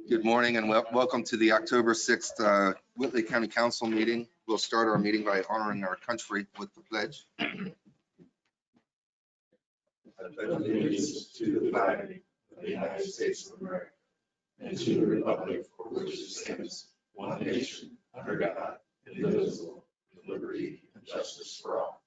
Good morning and welcome to the October 6th Whitley County Council meeting. We'll start our meeting by honoring our country with the pledge. I pledge allegiance to the flag of the United States of America and to the republic for which it stands, one nation, under God, indivisible, with liberty and justice for all.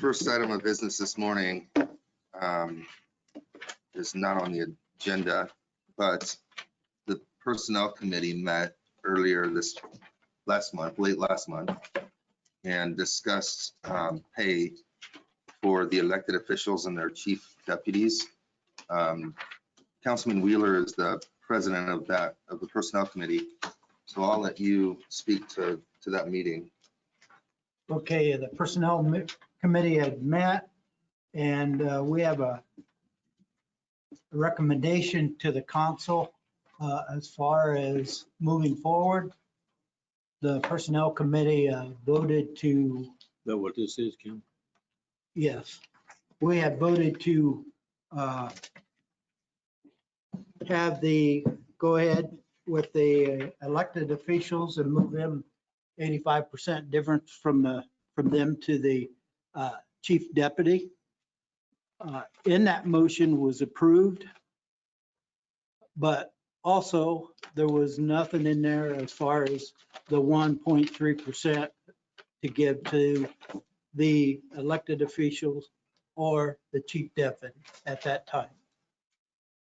First item of business this morning is not on the agenda, but the Personnel Committee met earlier late last month, and discussed pay for the elected officials and their chief deputies. Councilman Wheeler is the president of the Personnel Committee, so I'll let you speak to that meeting. Okay, the Personnel Committee had met, and we have a recommendation to the council as far as moving forward. The Personnel Committee voted to. Is that what this is, Kim? Yes, we had voted to have go ahead with the elected officials and move them 85% difference from them to the chief deputy. In that motion was approved, but also there was nothing in there as far as the 1.3% to give to the elected officials or the chief deputy at that time.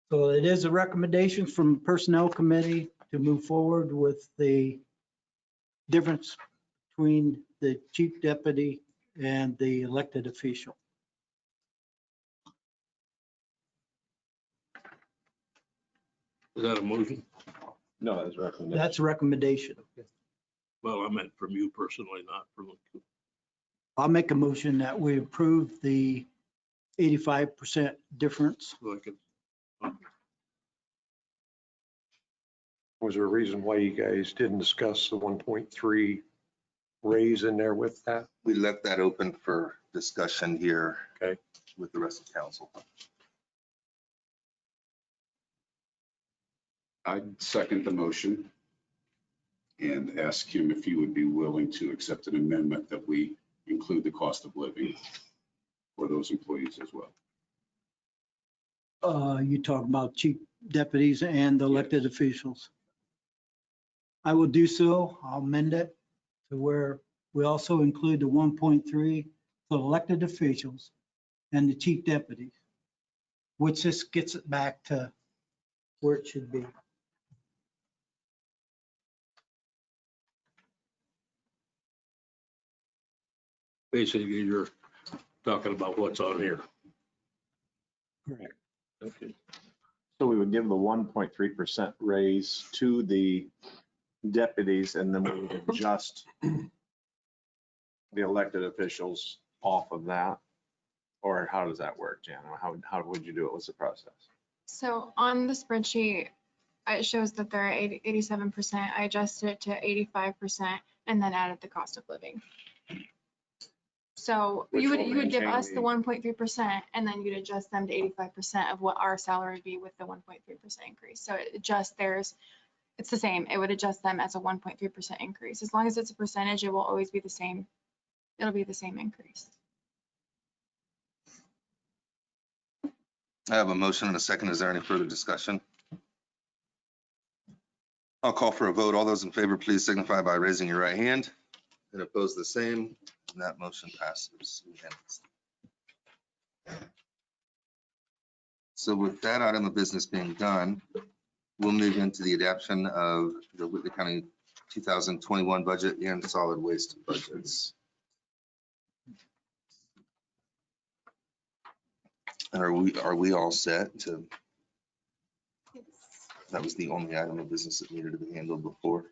So it is a recommendation from Personnel Committee to move forward with the difference between the chief deputy and the elected official. Is that a motion? No, that's recommendation. That's a recommendation. Well, I meant from you personally, not from. I'll make a motion that we approve the 85% difference. Was there a reason why you guys didn't discuss the 1.3 raise in there with that? We left that open for discussion here. Okay. With the rest of council. I'd second the motion and ask him if he would be willing to accept an amendment that we include the cost of living for those employees as well. You talk about chief deputies and the elected officials. I will do so. I'll amend it to where we also include the 1.3 for elected officials and the chief deputies, which just gets it back to where it should be. Basically, you're talking about what's on here. Correct. Okay. So we would give the 1.3% raise to the deputies, and then we would adjust the elected officials off of that? Or how does that work, Jan? How would you do it? What's the process? So on the spreadsheet, it shows that they're at 87%. I adjusted it to 85% and then added the cost of living. So Which you will would give maintain us the 1.3% and then you'd adjust them to 85% of what our salary would be with the 1.3% increase. So it adjusts theirs. It's the same. It would adjust them as a 1.3% increase. As long as it's a percentage, it will always be the same. It'll be the same increase. I have a motion and a second. Is there any further discussion? I'll call for a vote. All those in favor, please signify by raising your right hand, and oppose the same. And that motion passes unanimously. So with that item of business being done, we'll move into the adoption of the Whitley County 2021 budget and solid waste budgets. And are we all set to? That was the only item of business that needed to be handled before.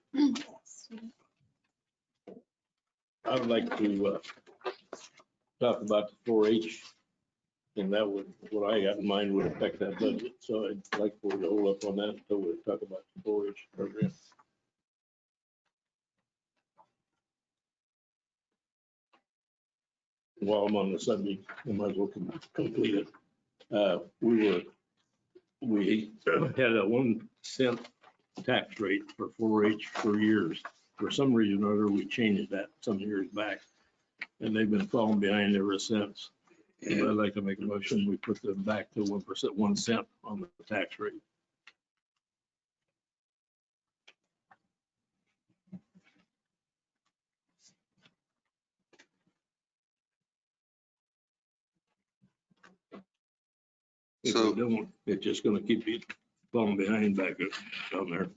I would like to talk about the 4-H, and that would, what I got in mind would affect that budget. So I'd like for you to hold up on that until we talk about the 4-H program. while I'm on the subject, I might as well complete it. We had a 1 cent tax rate for 4-H for years. For some reason or other, we changed that some years back, and they've been falling behind ever since. And I'd like to make a motion, we put them back to 1%, 1 cent on the tax rate. If So- we don't, it's just gonna keep falling behind back down there,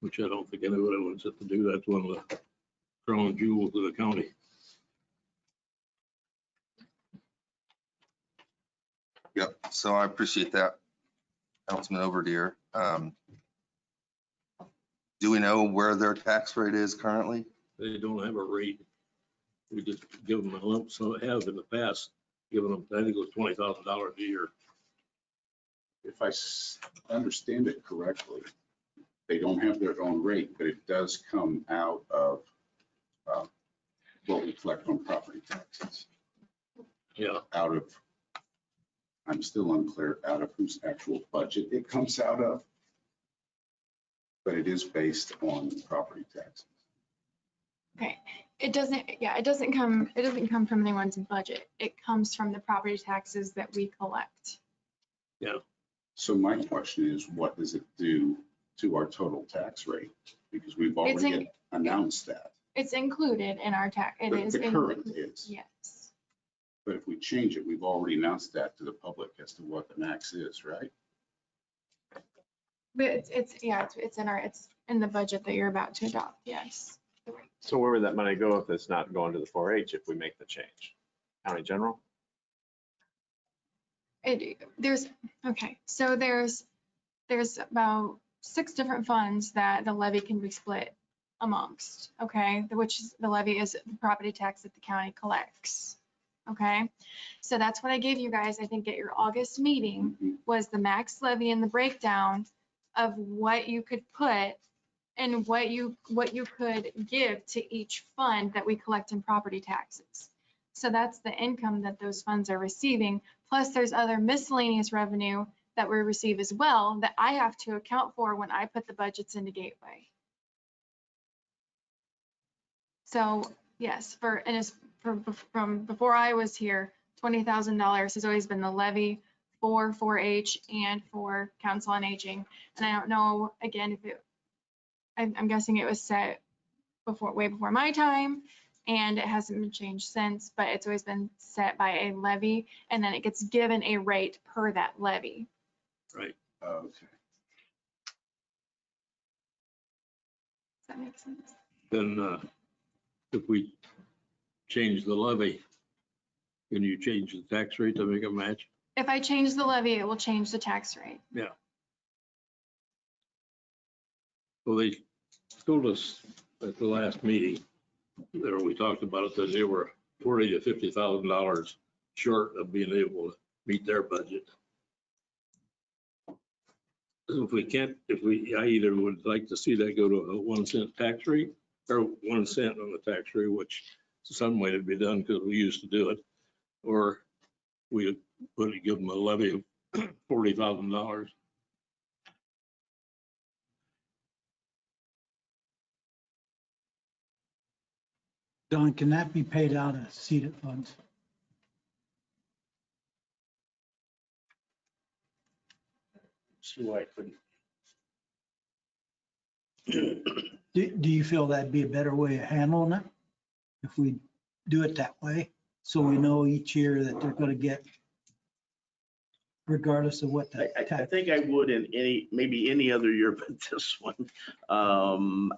which I don't think anybody wants it to do. That's one of the crown jewels of the county. Yep, so I appreciate that, Councilman Overdeer. Do we know where their tax rate is currently? They don't have a rate. We just give them a lump, so have in the past, given them, I think it was $20,000 a year. If I understand it correctly, they don't have their own rate, but it does come out of what we collect on property taxes. Yeah, Out of, I'm still unclear out of whose actual budget it comes out of, but it is based on property taxes. Okay, it doesn't come from anyone's budget. It comes from the property taxes that we collect. So my question is, what does it do to our total tax rate? Because we've already announced that. It's included in our tax, it is. The current is. Yes. But if we change it, we've already announced that to the public as to what the max is, right? But it's in the budget that you're about to adopt, yes. So where would that money go if it's not going to the 4-H if we make the change? County General? So there's about 6 different funds that the levy can be split amongst, okay? Which is, the levy is the property tax that the county collects, okay? So that's what I gave you guys, I think at your August meeting, was the max levy and the breakdown of what you could put and what you could give to each fund that we collect in property taxes. So that's the income that those funds are receiving. Plus there's other miscellaneous revenue that we receive as well that I have to account for when I put the budgets into Gateway. So yes, from before I was here, $20,000 has always been the levy for 4-H and for Council on Aging. And I don't know, again, if I'm guessing it was set way before my time, and it hasn't been changed since, but it's always been set by a levy, and then it gets given a rate per that levy. right. Okay. Does that make sense? Then if we change the levy, can you change the tax rate to make it match? If I change the levy, it will change the tax rate. Well, they told us at the last meeting, there we talked about it, that they were $40,000 to $50,000 short of being able to meet their budget. If we can't, I either would like to see that go to a 1 cent tax rate or 1 cent on the tax rate, which some way to be done because we used to do it, or we would give them a levy of $40,000. Don, can that be paid out of seeded funds? See why I couldn't. Do you feel that'd be a better way of handling it? If we do it that way, so we know each year that they're gonna get, regardless of what the I tax. think I would in maybe any other year but this one.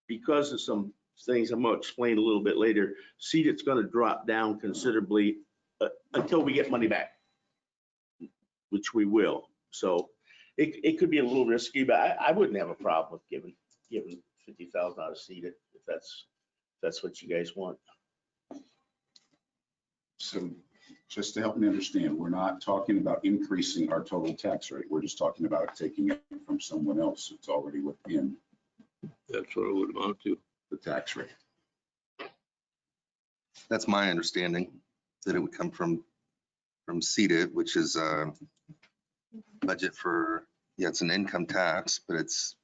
Because of some things I'm gonna explain a little bit later, it's gonna drop down considerably until we get money back, which we will. So it could be a little risky, but I wouldn't have a problem with giving 50,000 out of seeded if that's what you guys want. So just to help me understand, we're not talking about increasing our total tax rate. We're just talking about taking it from someone else that's already within That's what it would amount to. the tax rate. That's my understanding, that it would come from seated, which is a budget for, yeah, it's an income tax, but it's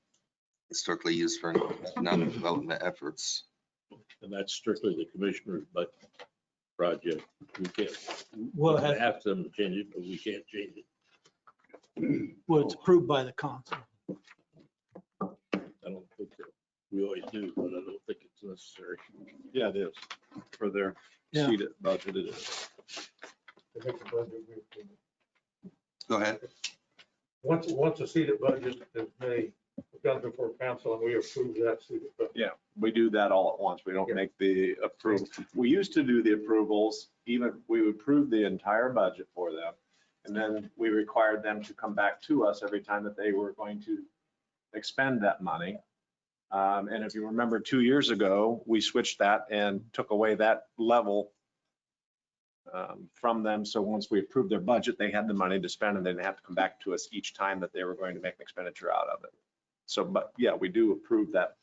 historically used for economic development efforts. And that's strictly the commissioner's budget project. We can't, Well, we have them to change it, but we can't change it. well, it's approved by the council. I don't think that we always do, but I don't think it's necessary. Yeah, it is. For their Yeah. seated budget, it is. Go ahead. Once a seated budget is made, it comes before council and we approve that seated budget. Yeah, we do that all at once. We don't make the approval. We used to do the approvals, even, we would approve the entire budget for them. And then we required them to come back to us every time that they were going to expend that money. And if you remember 2 years ago, we switched that and took away that level from them. So once we approved their budget, they had the money to spend and they didn't have to come back to us each time that they were going to make an expenditure out of it. So, but yeah, we do approve that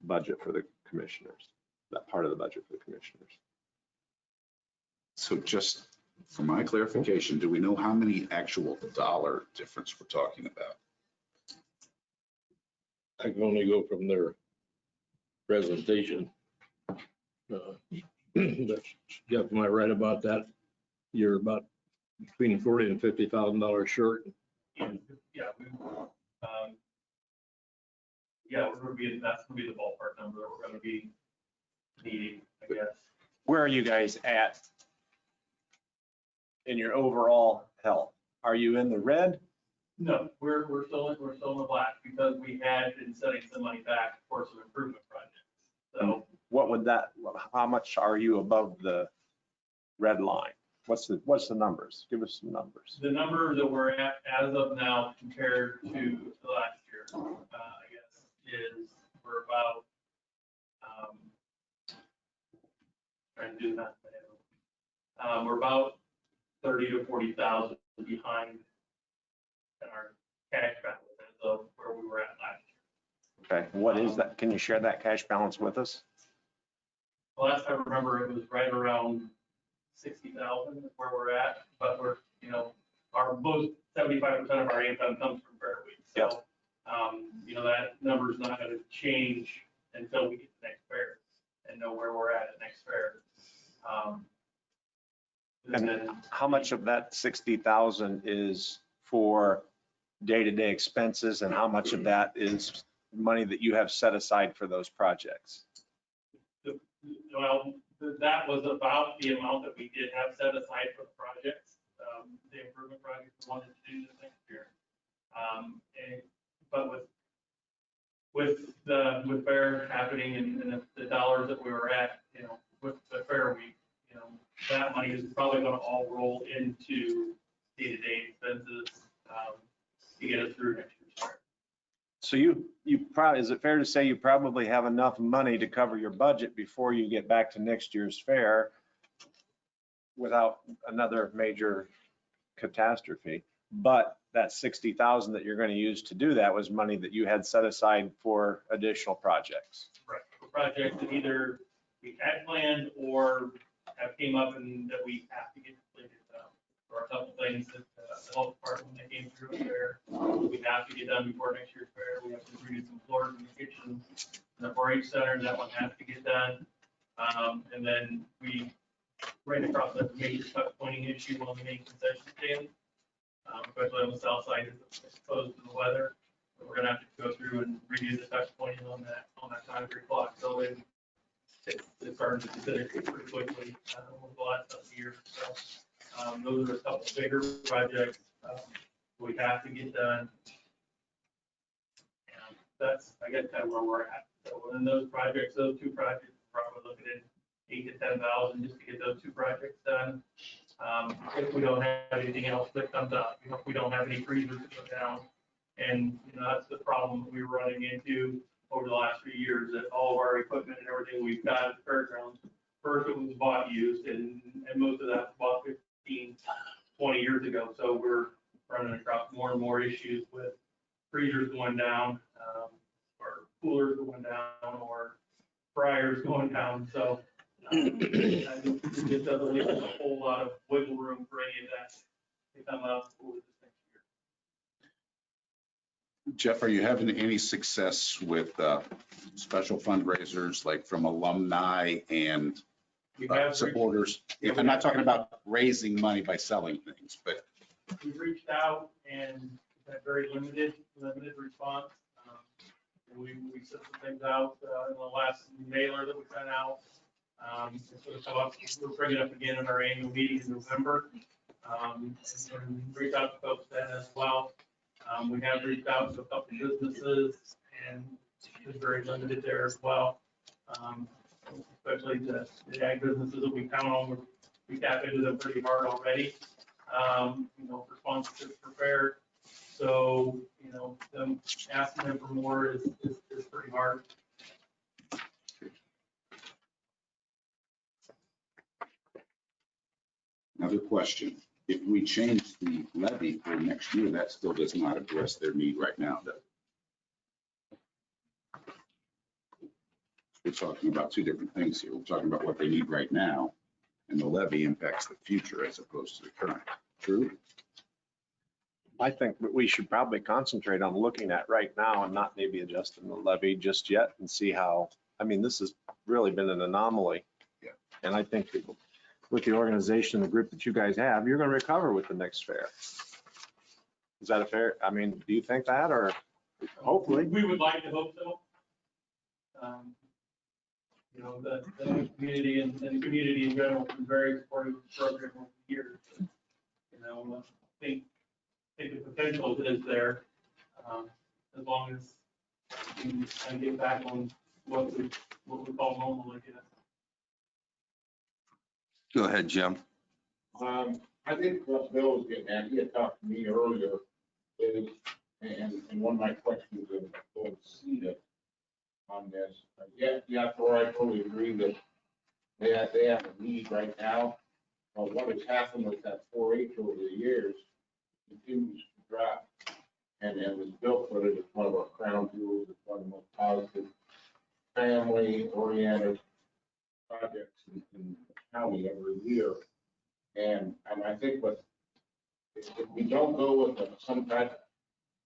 budget for the commissioners, that part of the budget for the commissioners. So just for my clarification, do we know how many actual dollar difference we're talking about? I can only go from their presentation. That's, Jeff, am I right about that? You're about between $40,000 and $50,000 short. Yeah, yeah, we're gonna be, that's gonna be the ballpark number that we're gonna be needing, I guess. Where are you guys at in your overall health? Are you in the red? No, we're still in the black because we had been setting some money back for some improvement projects. So What would that, how much are you above the red line? What's the numbers? Give us some numbers. the number that we're at as of now compared to last year, I guess, is we're about, trying to do that. We're about 30 to 40,000 behind in our cash balance as of where we were at last year. Okay, what is that? Can you share that cash balance with us? Last I remember, it was right around 60,000 is where we're at, but we're, our most 75% of our income comes from Fair Week. So, that number's not gonna change until we get to next fair and know where we're at next fair. And then How much of that 60,000 is for day-to-day expenses and how much of that is money that you have set aside for those projects? Well, that was about the amount that we did have set aside for the projects, the improvement projects we wanted to do this next year. But with fair happening and the dollars that we were at, with the Fair Week, that money is probably gonna all roll into day-to-day expenses, to get us through next year's fair. So you probably, is it fair to say you probably have enough money to cover your budget before you get back to next year's fair without another major catastrophe? But that 60,000 that you're going to use to do that was money that you had set aside for additional projects. Right, for projects that either we had planned or have came up and that we have to get completed. There are a couple things that the health department that came through there, we have to get done before next year's fair. We have to redo some floors in the kitchen, in the 4-H center, that one has to get done. And then we ran across a major touch pointing issue on the main concession stand, especially on the south side, as exposed to the weather. We're gonna have to go through and redo the touch pointing on that concrete block. So it's starting to disintegrate pretty quickly over the last couple of years. So those are a couple of bigger projects we have to get done. And that's, I guess, kind of where we're at. So in those two projects, we're probably looking at 8,000 to 10,000 just to get those two projects done. If we don't have anything else that comes up, if we don't have any freezers to go down. And that's the problem we were running into over the last few years, that all of our equipment and everything we've got at the fairgrounds, first it was bought used, and most of that was bought 15, 20 years ago. So we're running across more and more issues with freezers going down, or coolers going down, or briars going down, so I think it doesn't leave us a whole lot of wiggle room for any of that to come up over this next year. Jeff, are you having any success with special fundraisers, like from alumni and We have supporters? I'm not talking about raising money by selling things, but we've reached out and we've had very limited response. And we sent some things out in the last mailer that we sent out. It's going to come up, we'll bring it up again in our annual meeting in November. And reach out to folks then as well. We have reached out to a couple of businesses and it's very limited there as well. Especially the ag businesses that we count on, we tap into them pretty hard already. For sponsorships prepared. So, them asking them for more is pretty hard. another question. If we change the levy for next year, that still does not address their need right now, does it? We're talking about two different things here. We're talking about what they need right now, and the levy impacts the future as opposed to the current. True? I think that we should probably concentrate on looking at right now and not maybe adjusting the levy just yet and see how, this has really been an anomaly. Yeah. And I think that with the organization, the group that you guys have, you're going to recover with the next fair. Is that a fair, do you think that, or hopefully? We would like to hope so. The community and the community in general has been very supportive of the program over the years. I think the potential is there, as long as we can kind of get back on what we call normal again. Go ahead, Jim. I think what Bill was getting at, he had talked to me earlier, is, and one of my questions is going to see that on this. Yeah, Thor, I totally agree that they have a need right now. What has happened with that 4-H over the years continues to drop. And as Bill put it, it's one of our crown jewels. It's one of the most positive family-oriented projects in the county every year. And I think if we don't go with some type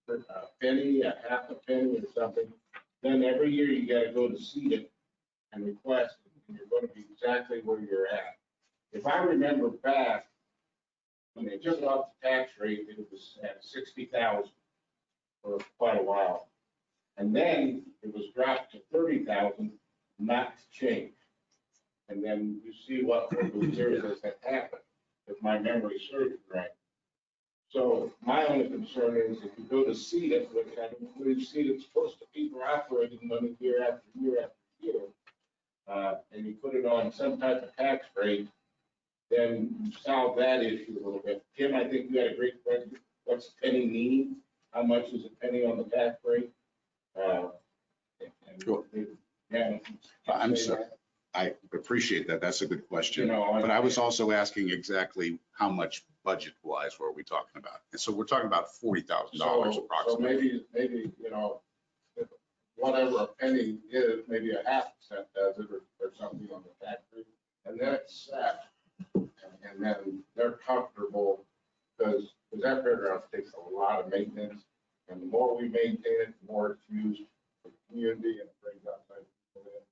of penny, a half a penny or something, then every year you got to go to seed it and request it, and you're going to be exactly where you're at. If I remember back, when they took off the tax rate, it was at 60,000 for quite a while. And then it was dropped to 30,000, not to change. And then you see what those years that happened, if my memory serves right. So my only concern is if you go to seed it, which I don't believe seed it's supposed to be for operating money year after year after year, and you put it on some type of tax rate, then you solve that issue a little bit. Tim, I think you had a great question. What's a penny mean? How much is a penny on the tax rate? Yeah, I'm sorry. I appreciate that. That's a good question. But I was also asking exactly how much budget-wise were we talking about? And so we're talking about $40,000 approximately. So maybe, if whatever a penny is, maybe a half cent does it or something on the tax rate. And then it's set. And then they're comfortable because that fairground takes a lot of maintenance. And the more we maintain it, the more it's used for the community and it brings outside people in.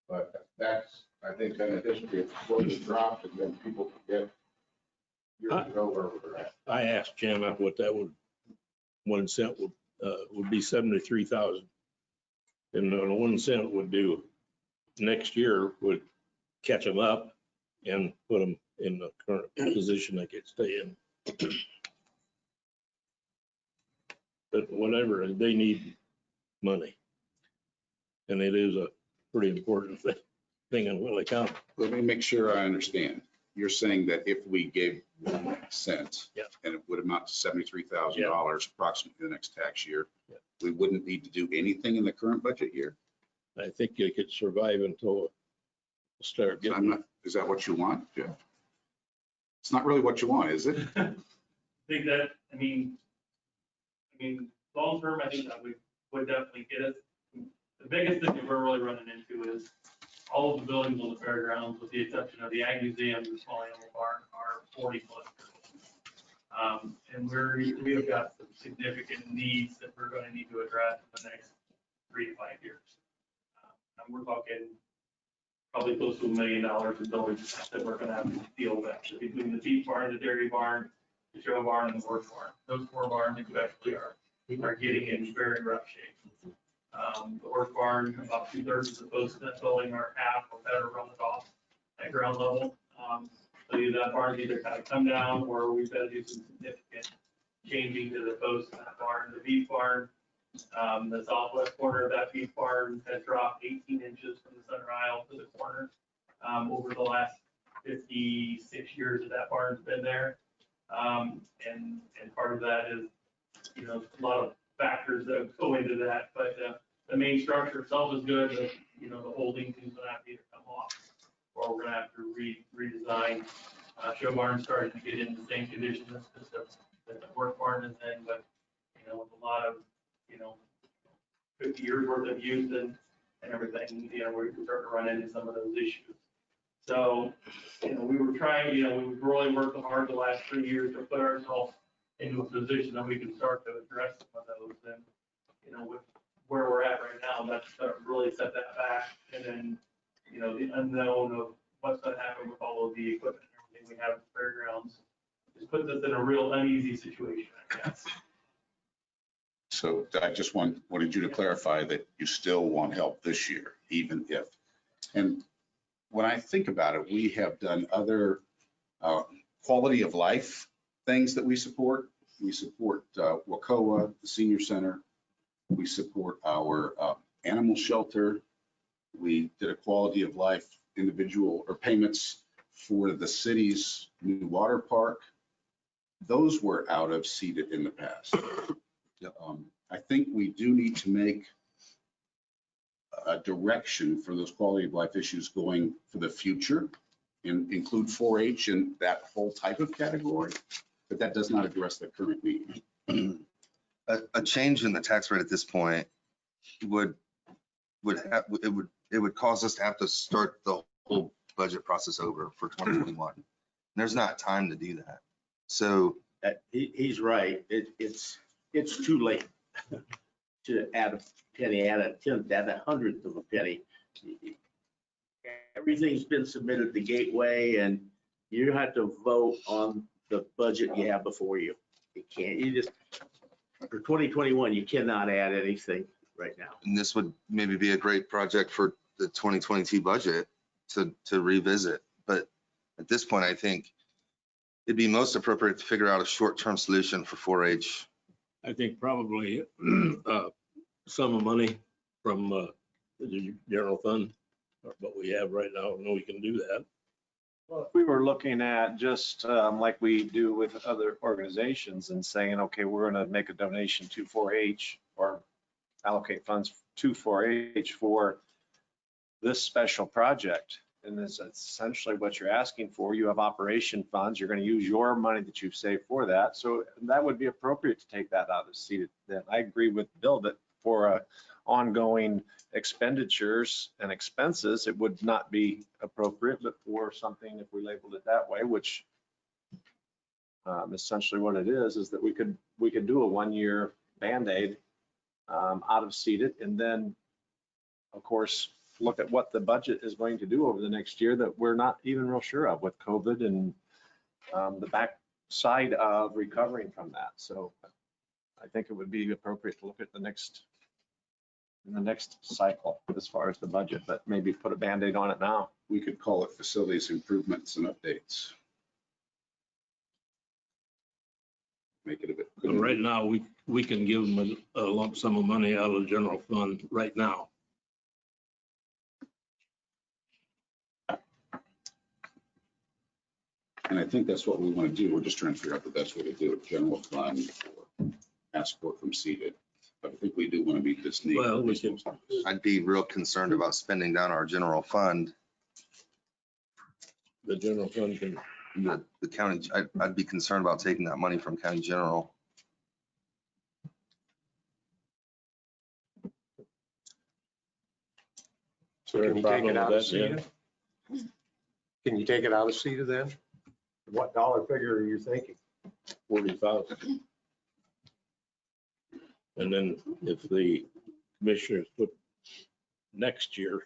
But that's, I think, been a history of slowly dropped and then people forget years ago where we were at. I asked Jim what that would, 1 cent would be 73,000. And 1 cent would do, next year would catch them up and put them in the current position they could stay in. But whatever, they need money. And it is a pretty important thing in Whitley County. Let me make sure I understand. You're saying that if we gave 1 cent, Yeah. and it would amount to $73,000 approximately the next tax year, Yeah. we wouldn't need to do anything in the current budget year? I think you could survive until it start So getting. is that what you want, Jeff? It's not really what you want, is it? I think that, I mean, long term, I think that we would definitely get us The biggest thing that we're really running into is all of the buildings on the fairgrounds, with the exception of the Ag Museum, the small animal barn, are 40 plus. And we have got some significant needs that we're gonna need to address in the next 3 to 5 years. And we're talking probably close to $1 million in buildings that we're gonna have to deal with, between the beef barn, the dairy barn, the show barn, and the horse barn. Those 4 barns especially are getting in very rough shape. The horse barn, about 2/3 of the posts in that building are half or better run off at ground level. So that barn either kind of come down, or we've got to do some significant changing to the posts in that barn. The beef barn, the southwest corner of that beef barn has dropped 18 inches from the center aisle to the corner over the last 56 years that barn's been there. And part of that is, a lot of factors that go into that, but the main structure itself is good, but, the holding things gonna have to either come off, or we're gonna have to redesign. Show barn started to get in the same condition as the work barn is in, but, with a lot of, 50 years worth of use and everything, we're starting to run into some of those issues. So, we were trying, we've really worked hard the last 3 years to put ourselves into a position that we can start to address some of those. And, with where we're at right now, that's going to really set that back. And then, the unknown of what's going to happen with all of the equipment and everything we have at the fairgrounds just puts us in a real uneasy situation, I guess. So I just wanted you to clarify that you still want help this year, even if. And when I think about it, we have done other quality of life things that we support. We support Wacoa, the senior center. We support our animal shelter. We did a quality of life individual or payments for the city's new water park. Those were out of seated in the past. I think we do need to make a direction for those quality of life issues going for the future and include 4-H in that whole type of category, but that does not address the current need. A change in the tax rate at this point would cause us to have to start the whole budget process over for 2021. There's not time to do that. So He's right. It's too late to add a penny, add a tenth, add a hundredth of a penny. Everything's been submitted to Gateway, and you have to vote on the budget you have before you. For 2021, you cannot add anything right now. and this would maybe be a great project for the 2022 budget to revisit. But at this point, I think it'd be most appropriate to figure out a short-term solution for 4-H. I think probably sum of money from the general fund, what we have right now, I know we can do that. Well, if we were looking at just like we do with other organizations and saying, okay, we're going to make a donation to 4-H or allocate funds to 4-H for this special project. And this is essentially what you're asking for. You have operation funds. You're going to use your money that you've saved for that. So that would be appropriate to take that out of seated. Then I agree with Bill that for ongoing expenditures and expenses, it would not be appropriate, but for something, if we labeled it that way, which essentially what it is that we could do a 1-year Band-Aid out of seated, and then of course look at what the budget is going to do over the next year that we're not even real sure of with COVID and the backside of recovering from that. So I think it would be appropriate to look at in the next cycle as far as the budget, but maybe put a Band-Aid on it now. We could call it facilities improvements and updates. Make it a bit. But right now, we can give them a lump sum of money out of the general fund right now. And I think that's what we want to do. We're just trying to figure out the best way to do it, general fund or ask for it from seated. But I think we do want to meet this need. Well, we can. I'd be real concerned about spending down our general fund. The general fund can, The county, I'd be concerned about taking that money from county general. there Can a you take problem it out with of that, Jen? CETA? Can you take it out of CETA then? What dollar figure are you thinking? 40,000. And then if the commissioners put next year,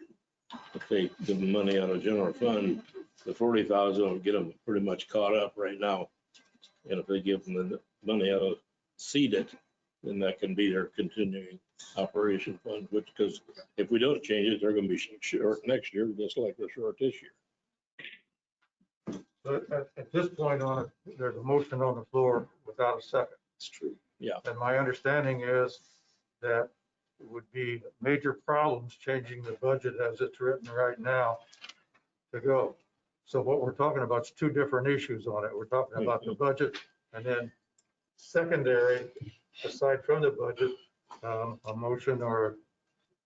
if they give them money out of general fund, the 40,000 will get them pretty much caught up right now. And if they give them the money out of seed it, then that can be their continuing operation fund, which, because if we don't change it, they're gonna be short next year, just like they're short this year. But at this point on it, there's a motion on the floor without a second. It's true. And my understanding is that it would be major problems changing the budget as it's written right now to go. So what we're talking about is two different issues on it. We're talking about the budget and then secondary, aside from the budget, a motion or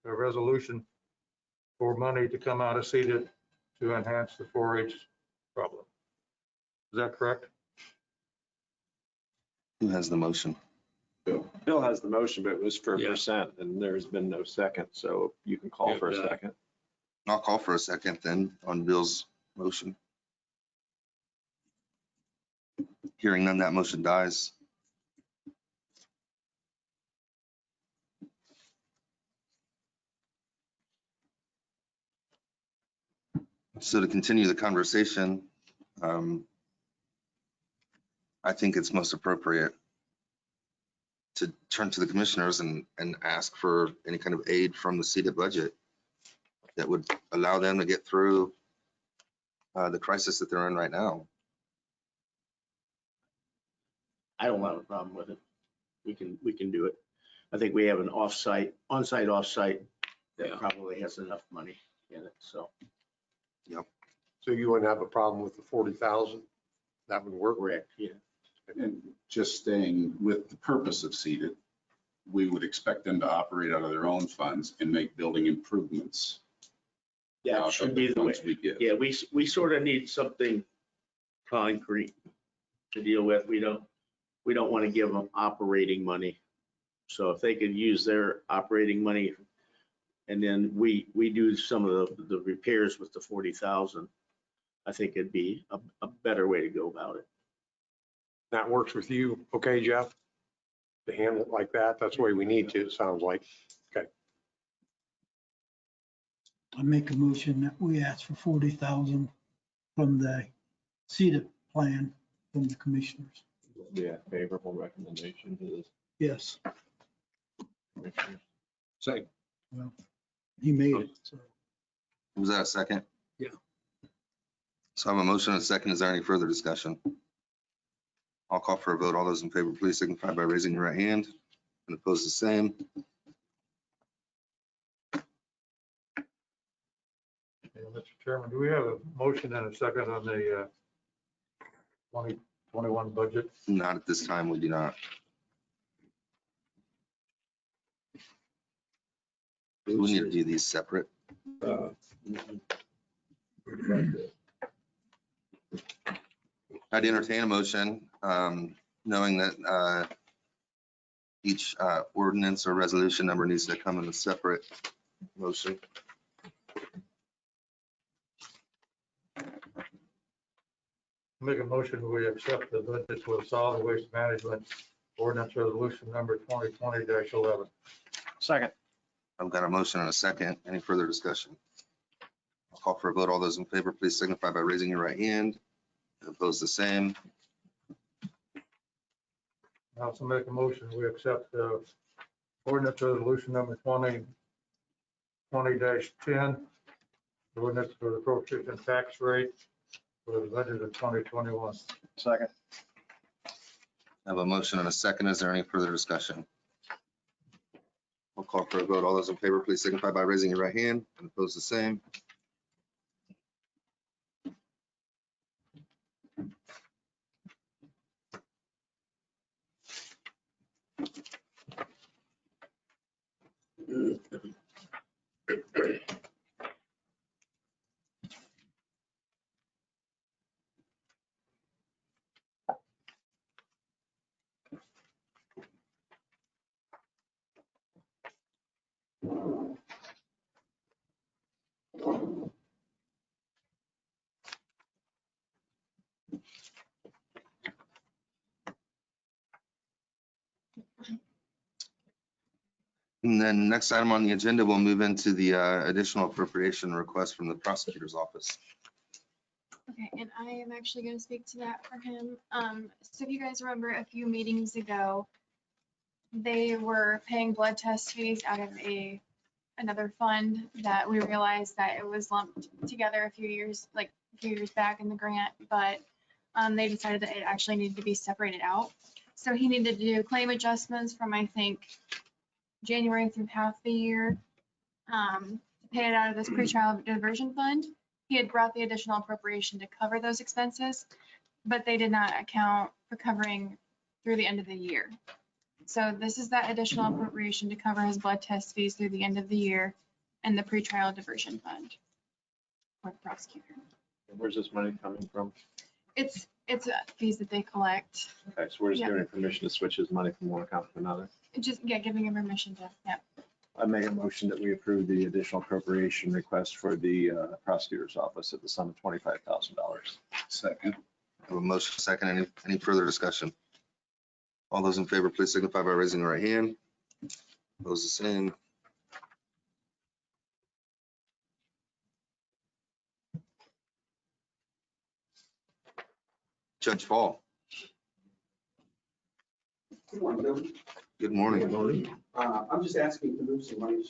a resolution for money to come out of CETA to enhance the 4-H problem. Is that correct? Who has the motion? Bill has the motion, but it was for a Yeah. percent and there's been no second, so you can call for a Yeah. second. I'll call for a second then on Bill's motion. Hearing none, that motion dies. So to continue the conversation, I think it's most appropriate to turn to the commissioners and ask for any kind of aid from the seated budget that would allow them to get through the crisis that they're in right now. I don't have a problem with it. We can do it. I think we have an onsite that Yeah. probably has enough money in it, so So you wouldn't have a problem with the 40,000? That would work? correct, yeah. And just staying with the purpose of seeded, we would expect them to operate out of their own funds and make building improvements. That out should of be the way. funds we give. Yeah, we sort of need something concrete to deal with. We don't want to give them operating money. So if they could use their operating money and then we do some of the repairs with the 40,000, I think it'd be a better way to go about it. That works with you, okay, Jeff? To handle it like that, that's the way we need to, it sounds like. I make a motion that we ask for 40,000 from the CETA plan from the commissioners. Yeah, favorable recommendation to this Yes, commissioner. Say, he made it. So Was that a second? Yeah. So I have a motion and a second. Is there any further discussion? I'll call for a vote. All those in favor, please signify by raising your right hand and oppose the same. Mr. Chairman, do we have a motion and a second on the 2021 budget? Not at this time, we do not. We need to do these separate. I'd entertain a motion, knowing that each ordinance or resolution number needs to come in a separate motion. Make a motion, we accept the budget for solid waste management ordinance resolution number 2020-11. Second. I've got a motion and a second. Any further discussion? I'll call for a vote. All those in favor, please signify by raising your right hand. Oppose the same. I also make a motion, we accept the ordinance resolution number 2020-10, ordinance for the appropriation tax rate for the budget of 2021. Second. I have a motion and a second. Is there any further discussion? I'll call for a vote. All those in favor, please signify by raising your right hand and oppose the same. And then next item on the agenda, we'll move into the additional appropriation request from the prosecutor's office. Okay, and I am actually gonna speak to that for him. So if you guys remember a few meetings ago, they were paying blood test fees out of another fund that we realized that it was lumped together a few years back in the grant, but they decided that it actually needed to be separated out. So he needed to do claim adjustments from, I think, January through half the year, to pay it out of this pretrial diversion fund. He had brought the additional appropriation to cover those expenses, but they did not account for covering through the end of the year. So this is that additional appropriation to cover his blood test fees through the end of the year and the pretrial diversion fund for the prosecutor. Where's this money coming from? It's fees that they collect. Okay, so we're just Yeah. giving him permission to switch his money from one account to another. Just, yeah, giving him permission to, yeah. I make a motion that we approve the additional appropriation request for the prosecutor's office at the sum of $25,000. Second. I have a motion second. Any further discussion? All those in favor, please signify by raising the right hand. Opposed, the same. Judge Fahl. Good morning, Bill. Good morning. I'm just asking to move some money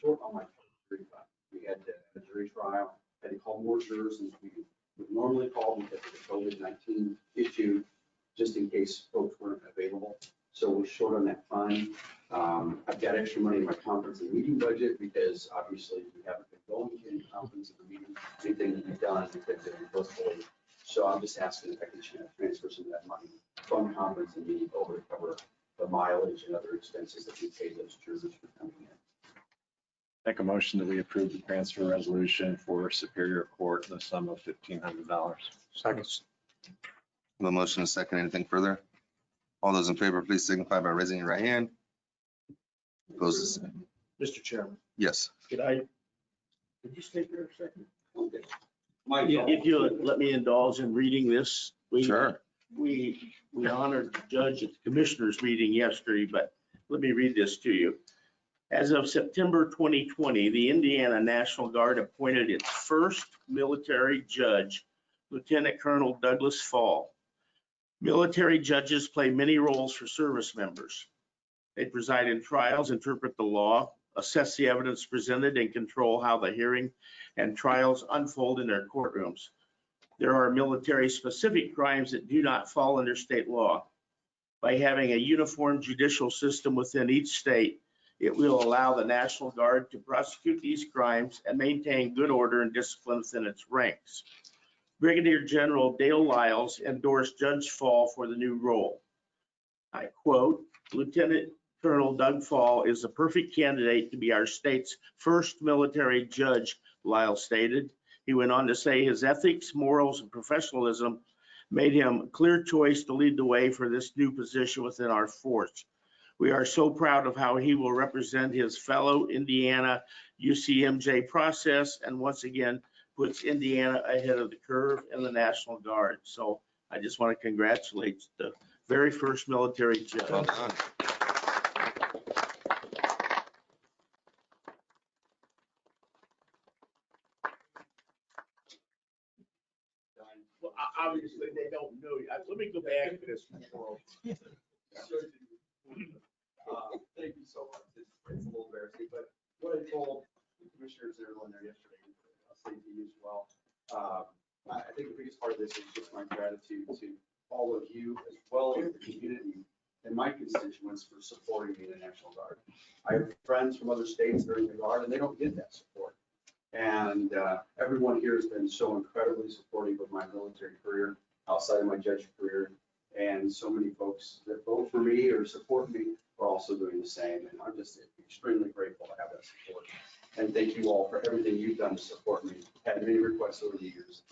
short on my jury fund. We had a jury trial, had to call more jurors than we would normally call because of the COVID-19 issue, just in case folks weren't available. So we're short on that fund. I've got extra money in my conference and meeting budget because obviously we haven't been going to any conference and meeting, anything to be done because of the virtually. So I'm just asking if I can transfer some of that money from conference and meeting over to cover the mileage and other expenses that we pay those jurors for coming in. Make a motion that we approve the transfer resolution for Superior Court in the sum of $1,500. Second. A motion and second. Anything further? All those in favor, please signify by raising your right hand. Opposed, the same. Mr. Chairman, Yes. could you stay there a second? Okay. If you'll let me indulge in reading this. Sure. We honored the judge at the commissioners meeting yesterday, but let me read this to you. As of September 2020, the Indiana National Guard appointed its first military judge, Lieutenant Colonel Douglas Fahl. Military judges play many roles for service members. They preside in trials, interpret the law, assess the evidence presented, and control how the hearing and trials unfold in their courtrooms. There are military-specific crimes that do not fall under state law. By having a uniform judicial system within each state, it will allow the National Guard to prosecute these crimes and maintain good order and discipline within its ranks. Brigadier General Dale Lyles endorsed Judge Fahl for the new role. I quote, Lieutenant Colonel Doug Fahl is the perfect candidate to be our state's first military judge, Lyles stated. He went on to say his ethics, morals, and professionalism made him a clear choice to lead the way for this new position within our force. We are so proud of how he will represent his fellow Indiana UCMJ process and once again puts Indiana ahead of the curve in the National Guard. So I just want to congratulate the very first military judge. Well done. Well, obviously, they don't know you. Let me go back to this before. Thank you so much. It's a little embarrassing, but what I told the commissioners there when there yesterday, I'll say to you as well. I think the biggest part of this is just my gratitude to all of you as well as the community and my constituents for supporting me in the National Guard. I have friends from other states that are in the Guard and they don't get that support. And everyone here has been so incredibly supportive of my military career, outside of my judge career. And so many folks that vote for me or support me are also doing the same. And I'm just extremely grateful to have that support. And thank you all for everything you've done to support me. I've had many requests over the years,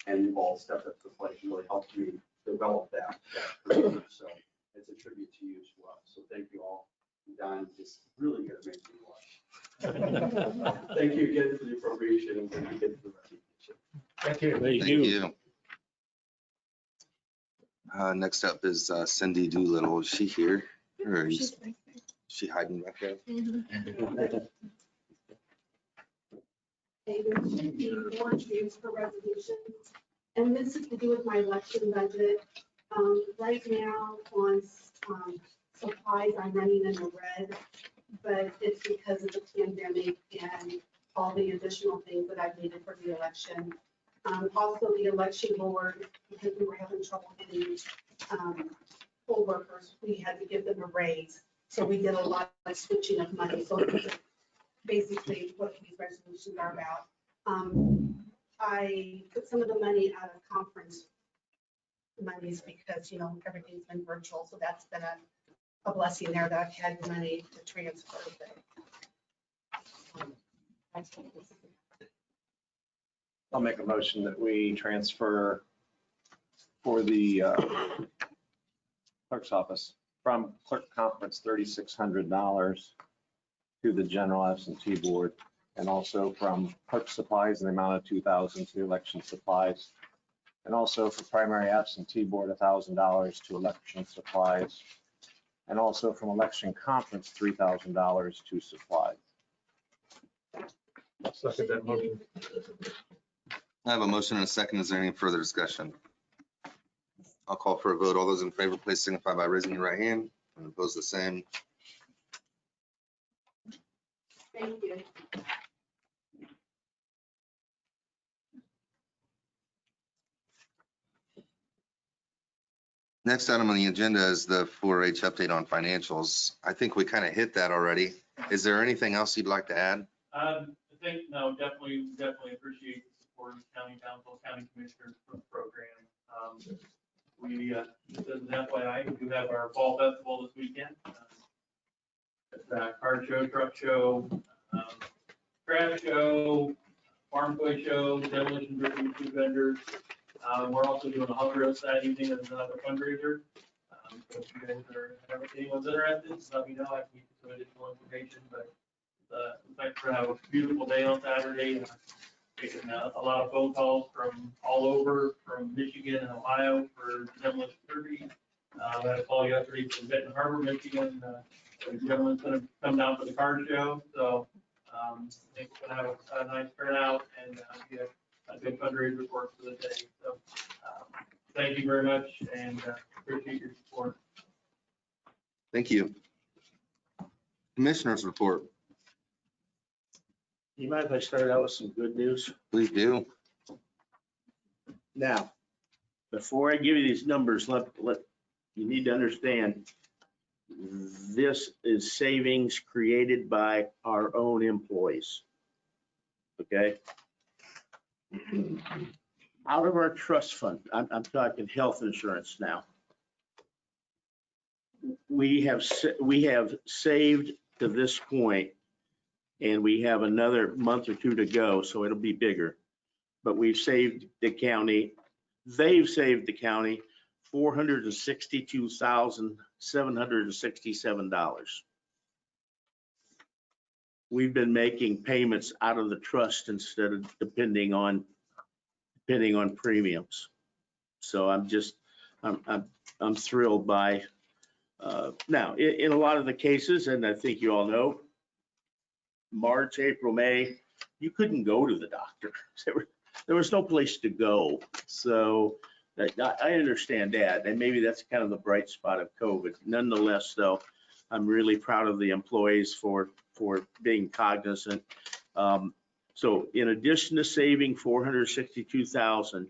and you've all stepped up to the plate and really helped me develop that career. So it's a tribute to you as well. So thank you all. Don just really good at making me watch. Thank you again for the appropriation and thank you again for the recognition. Thank you. Thank you. Next up is Cindy Doolittle. Is she here? Or She's right there. She hiding back there? Okay, there should be more transfer resolutions, and this is to do with my election budget. Right now on supplies, I'm running in the red, but it's because of the pandemic and all the additional things that I've needed for the election. Also, the election board, because we were having trouble getting poll workers, we had to give them a raise. So we did a lot of switching of money. So basically what these resolutions are about. I put some of the money out of conference monies because, everything's been virtual. So that's been a blessing there that I've had money to transfer. I'll make a motion that we transfer for the clerk's office from clerk conference $3,600 to the general absentee board, and also from clerk supplies in the amount of $2,000 to election supplies, and also for primary absentee board $1,000 to election supplies, and also from election conference $3,000 to supplies. Second that motion. I have a motion and a second. Is there any further discussion? I'll call for a vote. All those in favor, please signify by raising your right hand, and opposed the same. Thank you. Next item on the agenda is the 4-H update on financials. I think we kind of hit that already. Is there anything else you'd like to add? I think, no, definitely appreciate the support of county council, county commissioners for the program. We, just as an FYI, we do have our fall festival this weekend. It's a car show, truck show, craft show, farm toy show, demolition derby, food vendors. We're also doing a hog roast that evening as another fundraiser. So if you guys are, if anyone's interested, just let me know. I can give you some additional information, but thanks for having a beautiful day on Saturday. Taking a lot of phone calls from all over, from Michigan and Ohio for demolition derby. I had a call yesterday from Benton Harbor, Michigan. The gentleman's gonna come down for the car show, so I think we're gonna have a nice turnout and be a good fundraiser for us for the day. So thank you very much and appreciate your support. Thank you. Commissioners report, You mind if I start out with some good news? please do. Now, before I give you these numbers, you need to understand, this is savings created by our own employees. Okay? Out of our trust fund, I'm talking health insurance now. We have saved to this point, and we have another month or two to go, so it'll be bigger. But we've saved the county, they've saved the county $462,767. We've been making payments out of the trust instead of depending on premiums. So I'm thrilled by, now, in a lot of the cases, and I think you all know, March, April, May, you couldn't go to the doctor. There was no place to go. So I understand that, and maybe that's kind of the bright spot of COVID. Nonetheless, though, I'm really proud of the employees for being cognizant. So in addition to saving $462,000,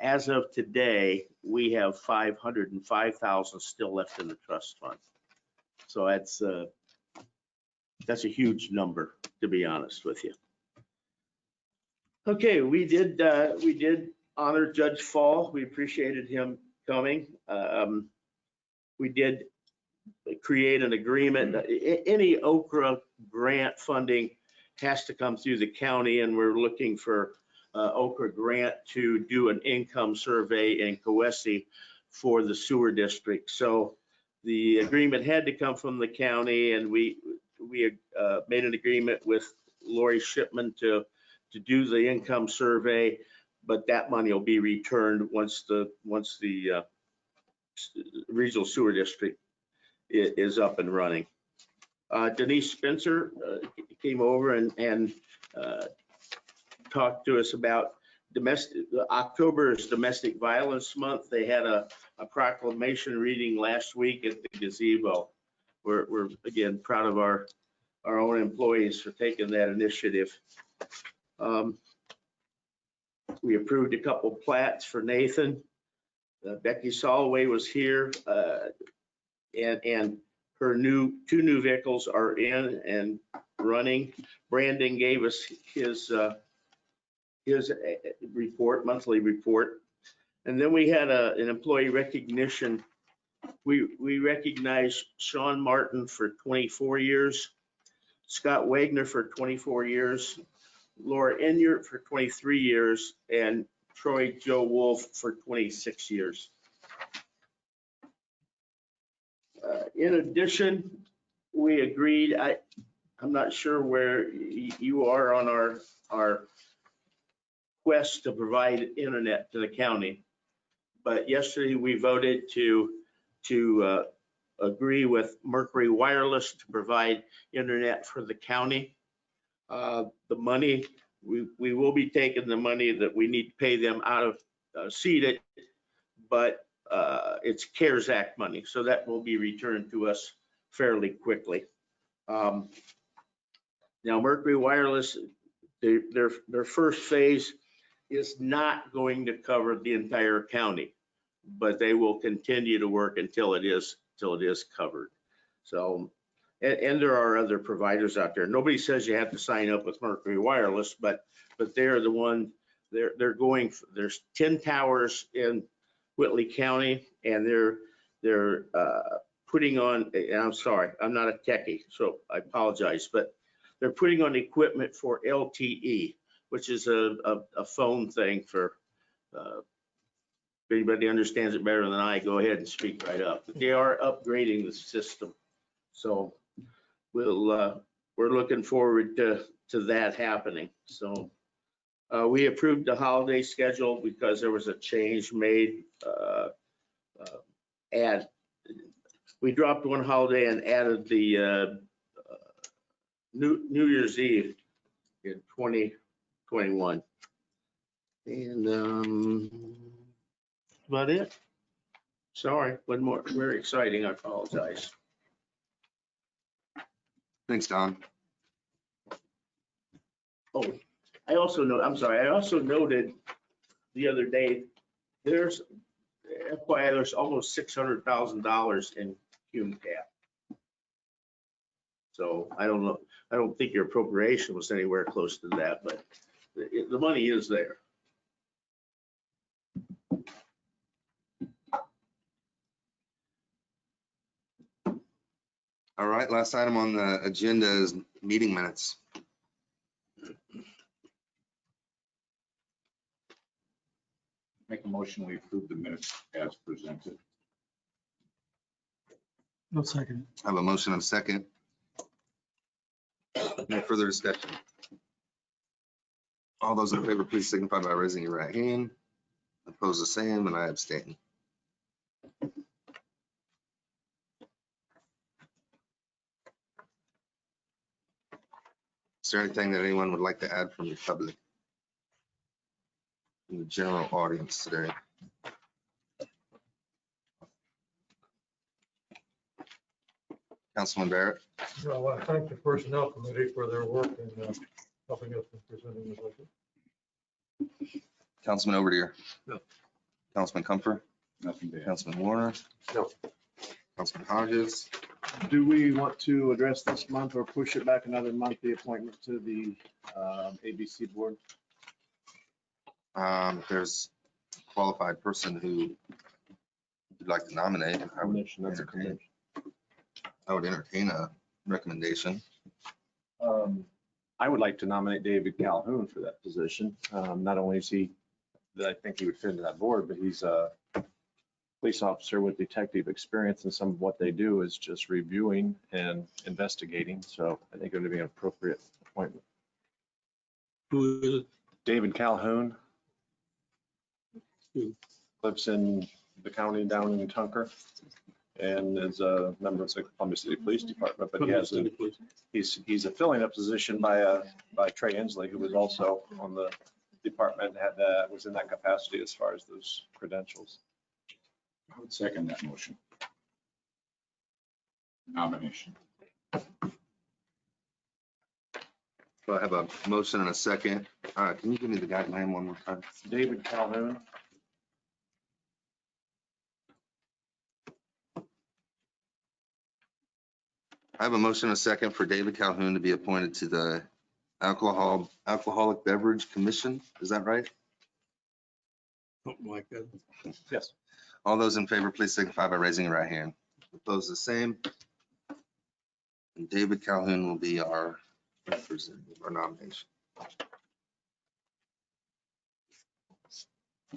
as of today, we have $505,000 still left in the trust fund. So that's a huge number, to be honest with you. Okay, we did honor Judge Fahl. We appreciated him coming. We did create an agreement. Any Okra grant funding has to come through the county, and we're looking for Okra grant to do an income survey in Coessie for the sewer district. So the agreement had to come from the county, and we made an agreement with Lori Shipman to do the income survey, but that money will be returned once the regional sewer district is up and running. Denise Spencer came over and talked to us about October is Domestic Violence Month. They had a proclamation reading last week at the gazebo. We're again proud of our own employees for taking that initiative. We approved a couple plats for Nathan. Becky Solway was here, and her two new vehicles are in and running. Brandon gave us his report, monthly report. And then we had an employee recognition. We recognized Sean Martin for 24 years, Scott Wagner for 24 years, Laura Enyart for 23 years, and Troy Joe Wolf for 26 years. In addition, we agreed, I'm not sure where you are on our quest to provide internet to the county, but yesterday we voted to agree with Mercury Wireless to provide internet for the county. The money, we will be taking the money that we need to pay them out of CEDAT, but it's CARES Act money, so that will be returned to us fairly quickly. Now Mercury Wireless, their first phase is not going to cover the entire county, but they will continue to work until it is covered. So, and there are other providers out there. Nobody says you have to sign up with Mercury Wireless, but they're the one, there's 10 towers in Whitley County, and they're putting on, and I'm sorry, I'm not a techie, so I apologize, but they're putting on equipment for LTE, which is a phone thing for, if anybody understands it better than I, go ahead and speak right up. But they are upgrading the system. So we're looking forward to that happening. So we approved the holiday schedule because there was a change made. We dropped one holiday and added the New Year's Eve in 2021. And that's about it. Sorry, one more, very exciting, I apologize. Thanks, Don. Oh, I also noted the other day, there's almost $600,000 in cum cap. So I don't know, I don't think your appropriation was anywhere close to that, but the money is there. All right, last item on the agenda is meeting minutes. Make a motion, we approve the minutes as presented. No second. I have a motion and a second. No further discussion. All those in favor, please signify by raising your right hand. Opposed, the same, and I abstain. Is there anything that anyone would like to add from the public? From the general audience today? Councilman Barrett? I want to thank the Personnel Committee for their work in helping us in presenting the budget. Councilman Overdeer? No. Councilman Comfer? Nothing to add. Councilman Warner? No. Councilman Hodges? Do we want to address this month or push it back another month, the appointment to the ABC board? If there's a qualified person who you'd like to nominate, I would entertain a recommendation. I would like to nominate David Calhoun for that position. Not only is he, that I think he would fit into that board, but he's a police officer with detective experience, and some of what they do is just reviewing and investigating. So I think it would be an appropriate appointment. Who is it? David Calhoun. Who? Lives in the county down in Tunker. and is a member of the Columbia City Police Department, but he has to, he's filling a position by Trey Inslee, who was also on the department, was in that capacity as far as those credentials. I would second that motion. Nomination. So I have a motion and a second. Can you give me the guy's name one more time? David Calhoun. I have a motion and a second for David Calhoun to be appointed to the Alcoholic Beverage Commission. Is that right? Something like that. Yes. All those in favor, please signify by raising your right hand. Opposed, the same. And David Calhoun will be our representative, our nomination.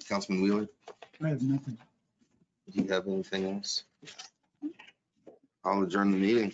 Councilman Wheeler, I have nothing. do you have anything else? I'll adjourn the meeting.